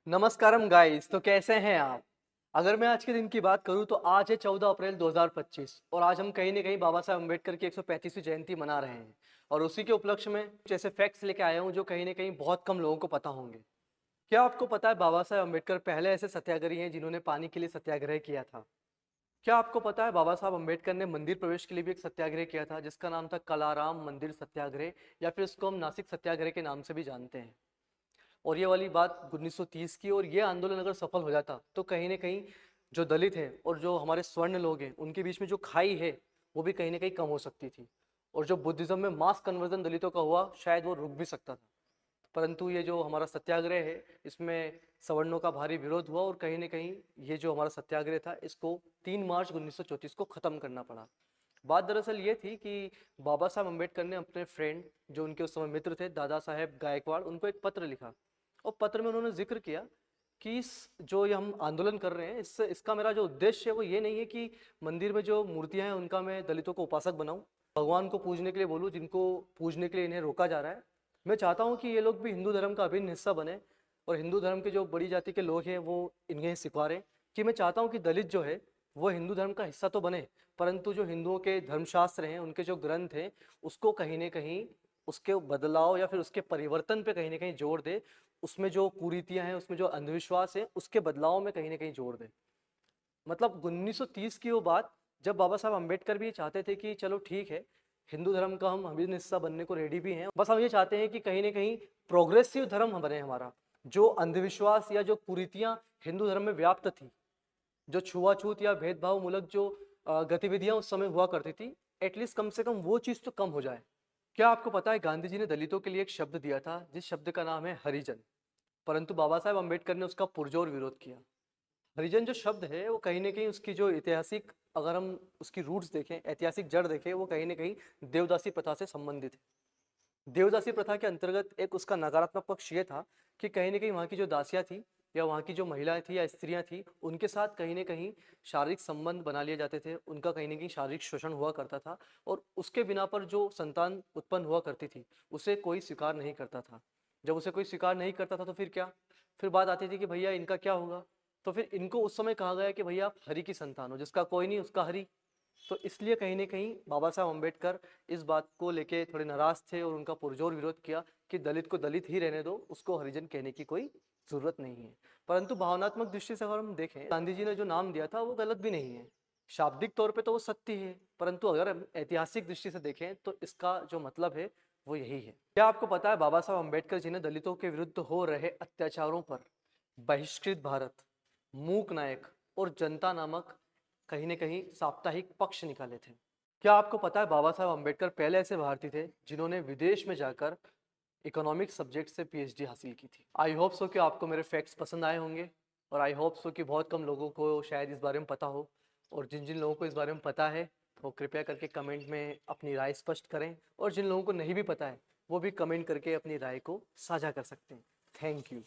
नमस्कारम guys. तो कैसे हैं आप? अगर मैं आज के दिन की बात करूं तो आज है 14 अप्रैल 2025 और आज हम कहीं न कहीं बाबा साहब अम्बेडकर की 135वीं जयंती मना रहे हैं। और उसी के उपलक्ष्य में कुछ ऐसे फैक्ट्स लेके आया हूं जो कहीं न कहीं बहुत कम लोगों को पता होंगे। क्या आपको पता है बाबा साहब अम्बेडकर पहले ऐसे सत्याग्रही हैं जिन्होंने पानी के लिए सत्याग्रह किया था? क्या आपको पता है बाबा साहब अम्बेडकर ने मंदिर प्रवेश के लिए भी एक सत्याग्रह किया था जिसका नाम था कलाराम मंदिर सत्याग्रह, या फिर इसको हम नासिक सत्याग्रह के नाम से भी जानते हैं। और ये वाली बात 1930 की, और ये आंदोलन अगर सफल हो जाता तो कहीं न कहीं जो दलित हैं और जो हमारे स्वर्ण लोग हैं उनके बीच में जो खाई है वो भी कहीं न कहीं कम हो सकती थी। और जो बुद्धिज़्म में मास कन्वर्जन दलितों का हुआ शायद वो रुक भी सकता था। परंतु ये जो हमारा सत्याग्रह है इसमें सवर्णों का भारी विरोध हुआ और कहीं न कहीं ये जो हमारा सत्याग्रह था इसको 3 मार्च 1934 को ख़त्म करना पड़ा। बात दरअसल ये थी कि बाबा साहब अम्बेडकर ने अपने फ्रेंड, जो उनके उस समय मित्र थे, दादा साहेब गायकवाड़, उनको एक पत्र लिखा। और पत्र में उन्होंने जिक्र किया कि इस जो ये हम आंदोलन कर रहे हैं इससे इसका मेरा जो उद्देश्य है वो ये नहीं है कि मंदिर में जो मूर्तियां हैं उनका मैं दलितों को उपासक बनाऊं, भगवान को पूजने के लिए बोलूं जिनको पूजने के लिए इन्हें रोका जा रहा है। मैं चाहता हूं कि ये लोग भी हिंदू धर्म का अभिन्न हिस्सा बने और हिंदू धर्म के जो बड़ी जाति के लोग हैं वो इन्हें स्वीकारें। कि मैं चाहता हूं कि दलित जो है वो हिंदू धर्म का हिस्सा तो बने, परंतु जो हिंदुओं के धर्मशास्त्र हैं, उनके जो ग्रंथ हैं, उसको कहीं न कहीं उसके बदलाव या फिर उसके परिवर्तन पे कहीं न कहीं जोर दे। उसमें जो कुरीतियाँ हैं, उसमें जो अंधविश्वास है, उसके बदलाव में कहीं न कहीं जोर दे। मतलब 1930 की वो बात, जब बाबा साहब अम्बेडकर भी चाहते थे कि चलो ठीक है, हिंदू धर्म का हम अभिन्न हिस्सा बनने को रेडी भी हैं। बस हम ये चाहते हैं कि कहीं न कहीं प्रोग्रेसिव धर्म बने हमारा। जो अंधविश्वास या जो कुरीतियाँ हिंदू धर्म में व्याप्त थी, जो छुआछूत या भेदभाव मूलक जो गतिविधियां उस समय हुआ करती थी, एटलीस्ट कम से कम वो चीज़ तो कम हो जाए। क्या आपको पता है गांधी जी ने दलितों के लिए एक शब्द दिया था जिस शब्द का नाम है हरिजन, परंतु बाबा साहेब अम्बेडकर ने उसका पुरजोर विरोध किया। हरिजन जो शब्द है वो कहीं न कहीं उसकी जो ऐतिहासिक, अगर हम उसकी रूट्स देखें, ऐतिहासिक जड़ देखें, वो कहीं न कहीं देवदासी प्रथा से संबंधित है। देवदासी प्रथा के अंतर्गत एक उसका नकारात्मक पक्ष ये था कि कहीं न कहीं वहाँ की जो दासियाँ थी या वहाँ की जो महिलाएँ थी या स्त्रियाँ थी, उनके साथ कहीं न कहीं शारीरिक संबंध बना लिए जाते थे। उनका कहीं न कहीं शारीरिक शोषण हुआ करता था और उसके बिना पर जो संतान उत्पन्न हुआ करती थी, उसे कोई स्वीकार नहीं करता था। जब उसे कोई स्वीकार नहीं करता था तो फिर क्या? फिर बात आती थी कि भैया इनका क्या होगा? तो फिर इनको उस समय कहा गया कि भैया आप हरि की संतान हो, जिसका कोई नहीं उसका हरि। तो इसलिए कहीं न कहीं बाबा साहब अम्बेडकर इस बात को लेके थोड़े नाराज़ थे और उनका पुरजोर विरोध किया कि दलित को दलित ही रहने दो, उसको हरिजन कहने की कोई ज़रूरत नहीं है। परंतु भावनात्मक दृष्टि से अगर हम देखें, गांधी जी ने जो नाम दिया था वो गलत भी नहीं है। शाब्दिक तौर पे तो वो सत्य है, परंतु अगर हम ऐतिहासिक दृष्टि से देखें तो इसका जो मतलब है वो यही है। क्या आपको पता है बाबा साहब अम्बेडकर जी ने दलितों के विरुद्ध हो रहे अत्याचारों पर बहिष्कृत भारत, मूक नायक और जनता नामक कहीं न कहीं साप्ताहिक पक्ष निकाले थे? क्या आपको पता है बाबा साहब अम्बेडकर पहले ऐसे भारतीय थे जिन्होंने विदेश में जाकर इकोनॉमिक्स सब्जेक्ट से पीएचडी हासिल की थी? आई होप सो कि आपको मेरे फैक्ट्स पसंद आए होंगे और आई होप सो कि बहुत कम लोगों को शायद इस बारे में पता हो। और जिन जिन लोगों को इस बारे में पता है वो कृपया करके कमेंट में अपनी राय स्पष्ट करें, और जिन लोगों को नहीं भी पता है वो भी कमेंट करके अपनी राय को साझा कर सकते हैं। Thank you.